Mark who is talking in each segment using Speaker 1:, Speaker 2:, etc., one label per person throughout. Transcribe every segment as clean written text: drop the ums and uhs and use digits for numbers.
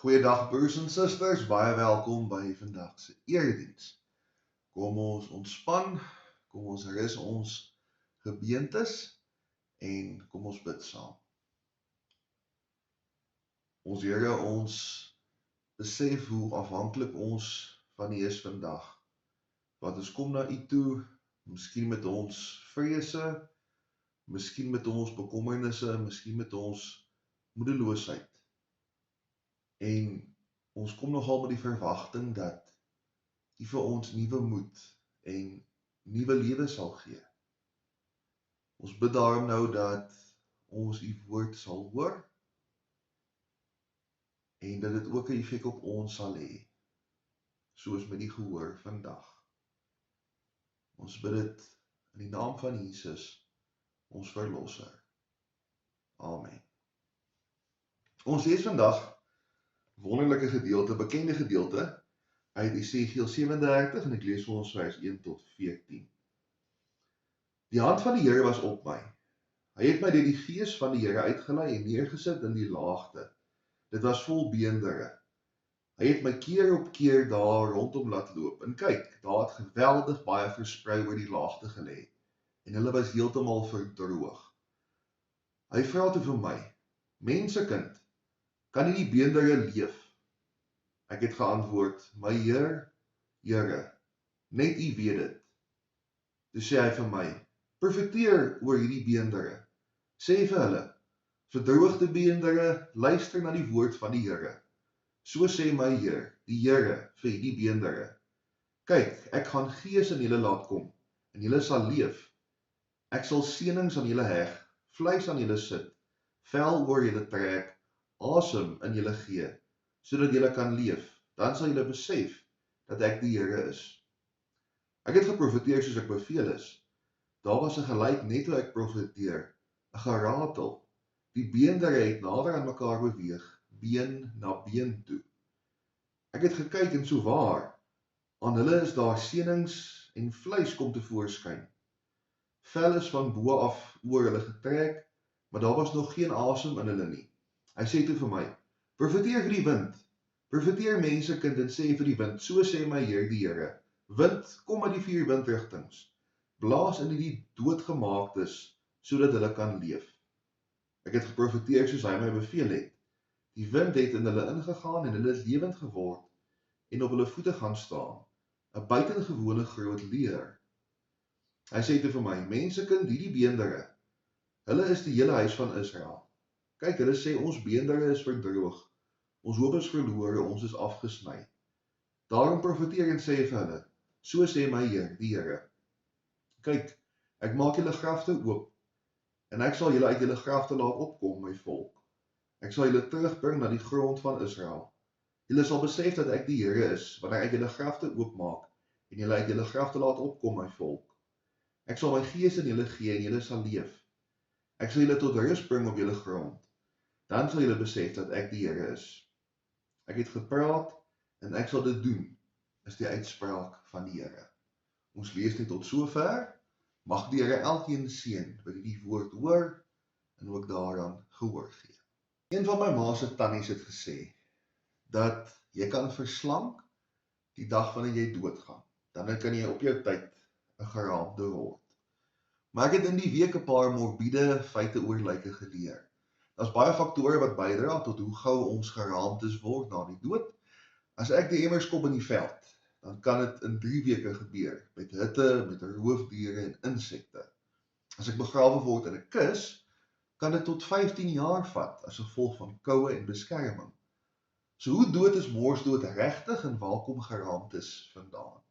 Speaker 1: Goeiedag broers en susters, baie welkom by vandag se erediens. Kom ons ontspan, kom ons rus ons gebeentes en kom ons bid saam. Ons Here, ons besef hoe afhanklik ons van U is vandag. Want ons kom na U toe, miskien met ons vrese, miskien met ons bekommernisse, miskien met ons moedeloosheid. En ons kom nogal met die verwagting dat U vir ons nuwe moed en nuwe lewe sal gee. Ons bid daarom nou dat ons U woord sal hoor en dat dit ook 'n effek op ons sal hê, soos met die gehoor vandag. Ons bid dit in die naam van Jesus, ons verlosser. Amen. Ons lees vandag wonderlike gedeelte, bekende gedeelte uit Esegiel 37 en ek lees vir ons vers 1 tot 14. Die hand van die Here was op my. Hy het my deur die gees van die Here uitgelei en neergesit in die laagte. Dit was vol beendere. Hy het my keer op keer daar rondom laat loop. En kyk, daar het geweldig baie versprei oor die laagte gelê en hulle was heeltemal verdroog. Hy vra toe vir my: Mensekind, kan nie die beendere leef? Ek het geantwoord: My Heer, Here, net U weet dit. Toe sê hy vir my: Profeteer oor hierdie beendere. Sê vir hulle: Verdroogde beendere, luister na die woord van die Here. So sê my Heer, die Here, vir hierdie beendere: Kyk, ek gaan gees in julle laat kom, en julle sal leef. Ek sal seënings aan julle heg, vleis aan julle sit, vel oor julle trek, asem in julle gee, sodat julle kan leef. Dan sal julle besef dat ek die Here is. Ek het geprofeteer soos ek beveel is. Daar was 'n geluid net toe ek profeteer, 'n geratel. Die beendere het nader aan mekaar beweeg, been na been toe. Ek het gekyk en so waar, aan hulle is daar seënings en vleis kom tevoorskyn. Vel is van bo af oor hulle getrek, maar daar was nog geen asem in hulle nie. Hy sê toe vir my: Profeteer vir die wind, profeteer mensekind en sê vir die wind: So sê my Heer die Here, wind, kom uit die 4 windrigtings, blaas in die doodgemaaktes, sodat hulle kan leef. Ek het geprofeteer soos hy my beveel het. Die wind het in hulle ingegaan en hulle is lewend geword en op hulle voete gaan staan, 'n buitengewone groot leer. Hy sê toe vir my: Mensekind, hierdie beendere, hulle is die hele huis van Israel. Kyk, hulle sê ons beendere is verdroog, ons hoop is verlore, ons is afgesny. Daarom profeteer en sê vir hulle: So sê my Heer, die Here. Kyk, ek maak julle grafte oop, en ek sal julle uit julle grafte laat opkom, my volk. Ek sal julle terugbring na die grond van Israel. Julle sal besef dat ek die Here is, wanneer ek julle grafte oopmaak, en julle uit julle grafte laat opkom, my volk. Ek sal my gees in julle gee, en julle sal leef. Ek sal julle tot rus bring op julle grond. Dan sal julle besef dat ek die Here is. Ek het gepraat, en ek sal dit doen, is die uitspraak van die Here. Ons lees net tot sover. Mag die Here elkeen seën wat hierdie woord hoor, en ook daaraan gehoor gee. Een van my ma se tannies het gesê, dat jy kan verslank die dag wanneer jy doodgaan. Dan kan jy op jou tyd 'n geraamte word. Maar ek het in die week 'n paar morbiede feite oor lyke geleer. Daar's baie faktore wat bydra tot hoe gou ons geraamtes word na die dood. As ek die emmers kop in die veld, dan kan dit in 3 weke gebeur, met hitte, met roofdiere en insekte. As ek begrawe word in 'n kus, kan dit tot 15 jaar vat, as gevolg van koue en beskerming. So hoe dood is morsdood regtig en waar kom geraamtes vandaan?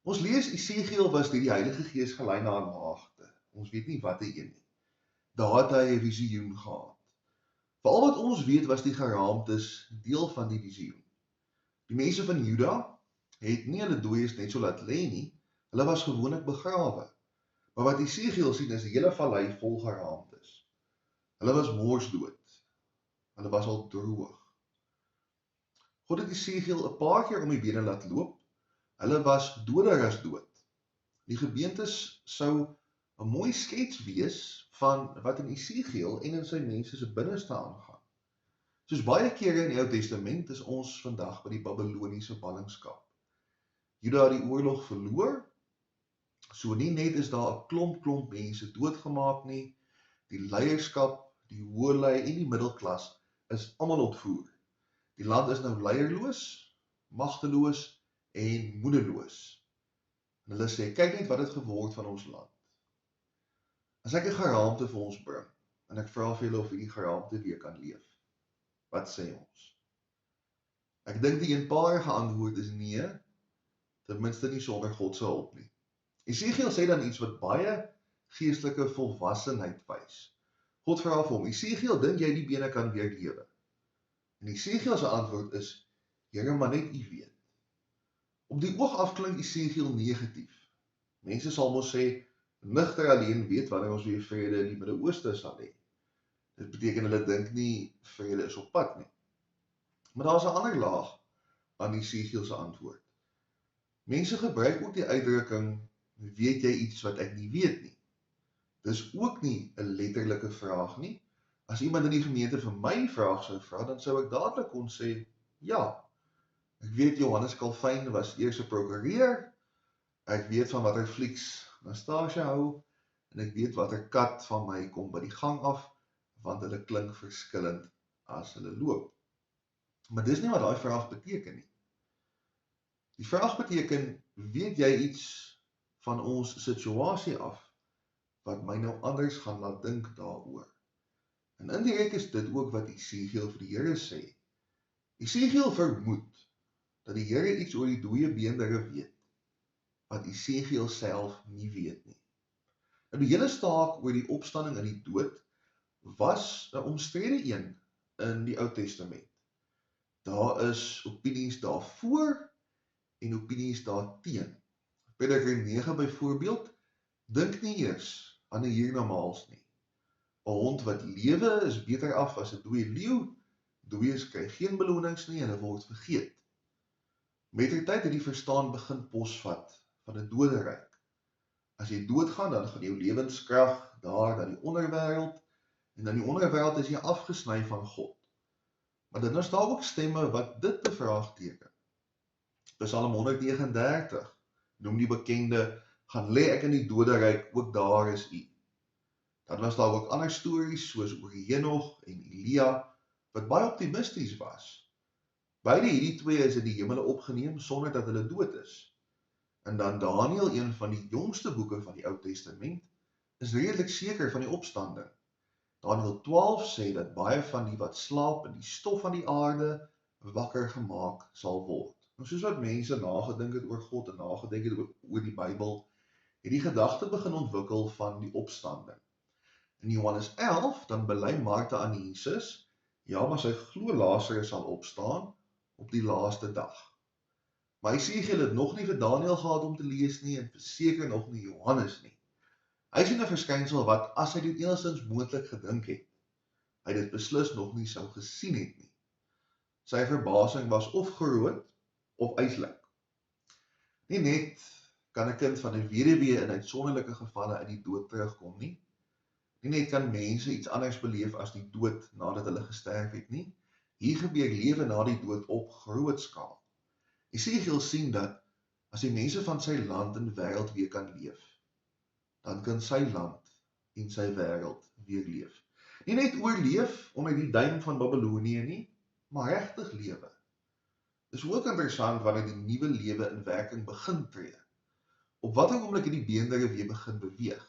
Speaker 1: Ons lees Esegiel was deur die Heilige Gees gelei na 'n laagte. Ons weet nie wat hy een nie. Daar het hy 'n visioen gehad. Vir al wat ons weet was die geraamtes deel van die visioen. Die mense van Juda het nie hulle dooies net so laat lê nie, hulle was gewoonlik begrawe. Maar wat Esegiel sien is 'n hele vallei vol geraamtes. Hulle was morsdood. Hulle was al droog. God het Esegiel 'n paar keer om die bene laat loop. Hulle was doder as dood. Die gebeentes sou 'n mooi skets wees van wat in Esegiel en in sy mense se binneste aangaan. Soos baie kere in die Ou Testament is ons vandag by die Babyloniese ballingskap. Juda het die oorlog verloor, so nie net is daar 'n klomp mense doodgemaak nie, die leierskap, die hoëlui en die middelklas is almal ontvoer. Die land is nou leierloos, magteloos en moedeloos. En hulle sê, kyk net wat het geword van ons land. As ek 'n geraamte vir ons bring, en ek vra vir julle of hierdie geraamte weer kan leef, wat sê ons? Ek dink die eenparige antwoord is nee, ten minste nie sonder God se hulp nie. Esegiel sê dan iets wat baie geestelike volwassenheid wys. God vra vir hom, Esegiel, dink jy die bene kan weer lewe? En Esegiel se antwoord is, Here, maar net U weet. Op die oog af klink Esegiel negatief. Mense sal mos sê, nigter alleen weet wanneer ons weer vrede in die Midde-Ooste sal hê. Dit beteken hulle dink nie vrede is op pad nie. Maar daar is 'n ander laag aan Esegiel se antwoord. Mense gebruik ook die uitdrukking, weet jy iets wat ek nie weet nie? Dis ook nie 'n letterlike vraag nie. As iemand in die gemeente vir my vraag sou vra, dan sou ek dadelik kon sê, ja, ek weet Johannes Calvin was eers 'n prokureur, ek weet van watter flieks Nastasia hou, en ek weet watter kat van my kom by die gang af, want hulle klink verskillend as hulle loop. Maar dis nie wat daai vraag beteken nie. Die vraag beteken, weet jy iets van ons situasie af, wat my nou anders gaan laat dink daaroor? En indirek is dit ook wat Esegiel vir die Here sê. Esegiel vermoed dat die Here iets oor die dooie beendere weet, wat Esegiel self nie weet nie. En die hele staak oor die opstanding in die dood was 'n omstrede een in die Ou Testament. Daar is opinies daarvoor en opinies daarteen. Prediker 9 byvoorbeeld, dink nie eers aan 'n hiernamaals nie. 'n Hond wat lewe is beter af as 'n dooie leeu. Dooies kry geen belonings nie en hulle word vergeet. Mettertyd het die verstaan begin posvat van 'n doderyk. As jy doodgaan, dan gaan jou lewenskrag daar na die onderwêreld, en in die onderwêreld is jy afgesny van God. Maar dan is daar ook stemme wat dit bevraagteken. Psalm 139 noem die bekende, gaan lê ek in die doderyk, ook daar is U. Dan was daar ook ander stories, soos oor Henog en Elia, wat baie optimisties was. Beide hierdie twee is in die hemele opgeneem, sonder dat hulle dood is. En dan Daniël, een van die jongste boeke van die Ou Testament, is redelik seker van die opstanding. Daniël 12 sê dat baie van die wat slaap in die stof van die aarde wakker gemaak sal word. En soos wat mense nagedink het oor God en nagedink het oor die Bybel, het die gedagte begin ontwikkel van die opstanding. In Johannes 11 dan bely Martha aan Jesus, ja, maar sy glo Lazarus sal opstaan op die laaste dag. Maar Esegiel het nog nie vir Daniël gehad om te lees nie, en verseker nog nie Johannes nie. Hy sien 'n verskynsel wat, as hy dit enigstens moontlik gedink het, hy dit beslis nog nie sou gesien het nie. Sy verbasing was of groot, of eislik. Nie net kan 'n kind van 'n weduwee in uitsonderlike gevalle uit die dood terugkom nie. Nie net kan mense iets anders beleef as die dood nadat hulle gesterf het nie. Hier gebeur lewe na die dood op groot skaal. Esegiel sien dat, as die mense van sy land en wêreld weer kan leef, dan kan sy land en sy wêreld weer leef. Nie net oorleef onder die duim van Babylonië nie, maar regtig lewe. Dis ook interessant wanneer die nuwe lewe in werking begin tree. Op watter oomblik het die beendere weer begin beweeg?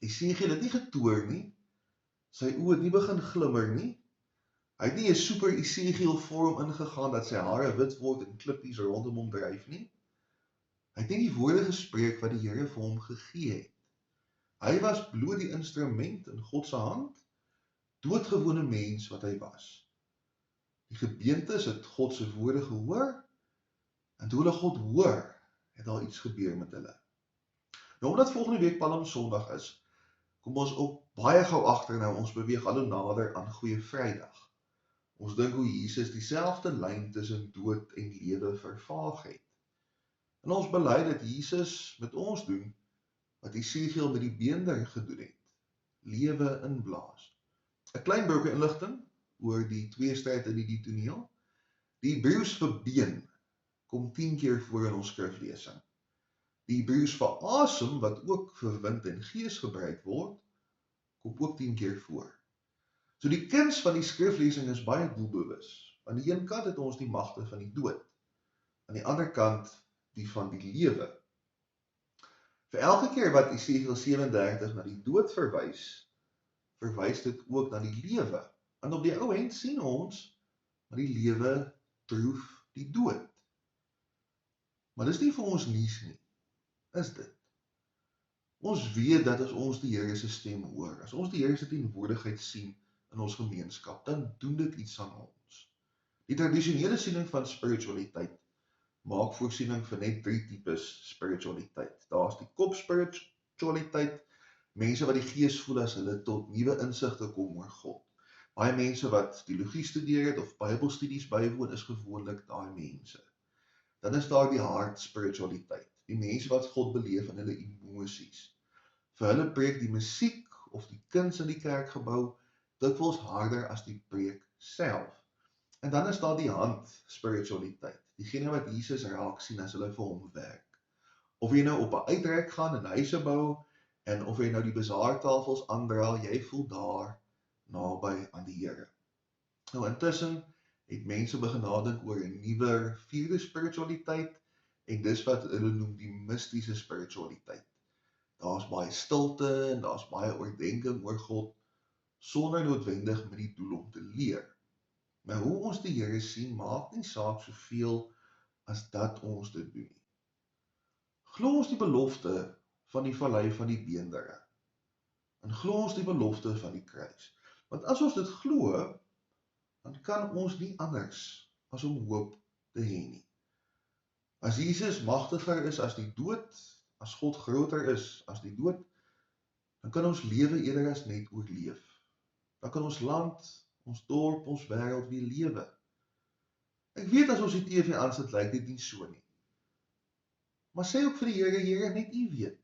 Speaker 1: Esegiel het nie getoer nie, sy oë het nie begin glimmer nie, hy het nie 'n super Esegiel vorm ingegaan dat sy hare wit word en klippies rondom hom dryf nie. Hy het nie die woorde gespreek wat die Here vir hom gegee het. Hy was bloot die instrument in God se hand, doodgewone mens wat hy was. Die gebeentes het God se woorde gehoor, en toe hulle God hoor, het daar iets gebeur met hulle. Nou, omdat volgende week Palm Sondag is, kom ons ook baie gou agter nou, ons beweeg al hoe nader aan Goeie Vrydag. Ons dink hoe Jesus dieselfde lyn tussen dood en lewe vervaag het. En ons bely dat Jesus met ons doen, wat Esegiel met die beender gedoen het, lewe inblaas. 'n klein broekie inligting, oor die tweestryd in die toneel. Die Hebreëus vir been kom 10 keer voor in ons skriflesing. Die Hebreëus vir asem, wat ook vir wind en gees gebruik word, kom ook 10 keer voor. So die kuns van die skriflesing is baie doelbewus. Aan die een kant het ons die magte van die dood, aan die ander kant die van die lewe. Vir elke keer wat Esegiel 37 na die dood verwys dit ook na die lewe. En op die ou end sien ons, maar die lewe troef die dood. Maar dis nie vir ons nuus nie, is dit. Ons weet dat as ons die Here se stem hoor, as ons die Here se teenwoordigheid sien in ons gemeenskap, dan doen dit iets aan ons. Die tradisionele siening van spiritualiteit maak voorsiening vir net 3 tipes spiritualiteit. Daar is die kopspiritualiteit, mense wat die gees voel as hulle tot nuwe insigte kom oor God. Baie mense wat teologie studeer het of Bybelstudies bywoon is gewoonlik daai mense. Dan is daar die hart spiritualiteit, die mense wat God beleef in hulle emosies. Vir hulle preek die musiek of die kuns in die kerkgebou dikwels harder as die preek self. En dan is daar die hand spiritualiteit, diegene wat Jesus raak sien as hulle vir hom werk. Of jy nou op 'n uitreik gaan en huise bou, en of jy nou die bazaartafels aandra, jy voel daar naby aan die Here. Nou intussen het mense begin nadink oor 'n nuwe vierde spiritualiteit, en dis wat hulle noem die mystiese spiritualiteit. Daar's baie stilte en daar's baie oordeenking oor God, sonder noodwendig met die doel om te leer. Maar hoe ons die Here sien, maak nie saak soveel as dat ons dit doen nie. Glo ons die belofte van die vallei van die beendere, en glo ons die belofte van die kruis. Want as ons dit glo, dan kan ons nie anders as om hoop te hê nie. As Jesus magtiger is as die dood, as God groter is as die dood, dan kan ons lewe eerder as net oorleef. Dan kan ons land, ons dorp, ons wêreld weer lewe. Ek weet as ons die TV aansit, lyk dit nie so nie. Maar sê ook vir die Here, Here, net U weet.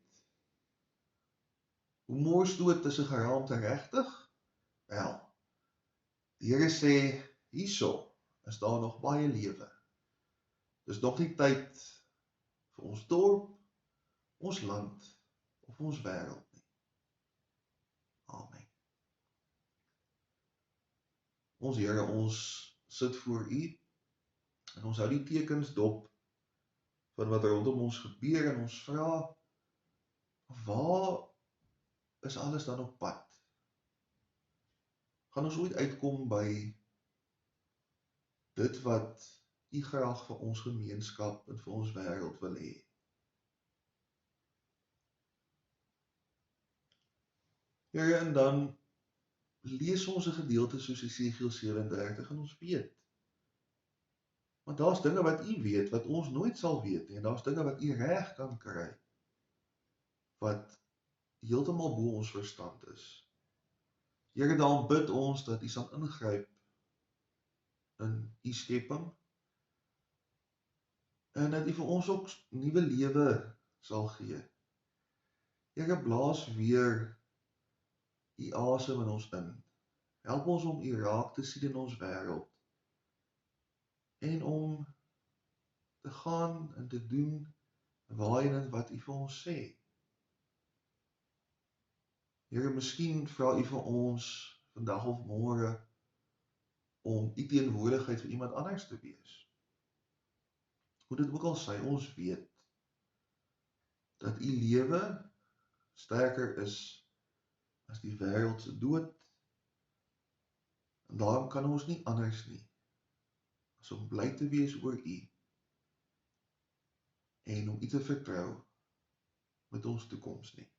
Speaker 1: Hoe morsdood is 'n geraamte regtig? Wel, die Here sê, hierso is daar nog baie lewe. Dis nog nie tyd vir ons dorp, ons land of ons wêreld nie. Amen. Ons Here, ons sit voor U en ons hou die tekens dop van wat rondom ons gebeur en ons vra, waar is alles dan op pad? Gaan ons ooit uitkom by dit wat U graag vir ons gemeenskap en vir ons wêreld wil hê? Here, en dan lees ons 'n gedeelte soos Esegiel 37 en ons weet. Want daar's dinge wat U weet, wat ons nooit sal weet nie, en daar's dinge wat U reg kan kry, wat heeltemal bo ons verstand is. Here, daarom bid ons dat U sal ingryp in U skepping, en dat U vir ons ook nuwe lewe sal gee. Here, blaas weer U asem in ons in. Help ons om U raak te sien in ons wêreld, en om te gaan en te doen waarheen en wat U vir ons sê. Here, miskien vra U vir ons vandag of môre om U teenwoordigheid vir iemand anders te wees. Hoe dit ook al sy, ons weet dat U lewe sterker is as die wêreld se dood, en daarom kan ons nie anders nie as om bly te wees oor U en om U te vertrou met ons toekoms nie.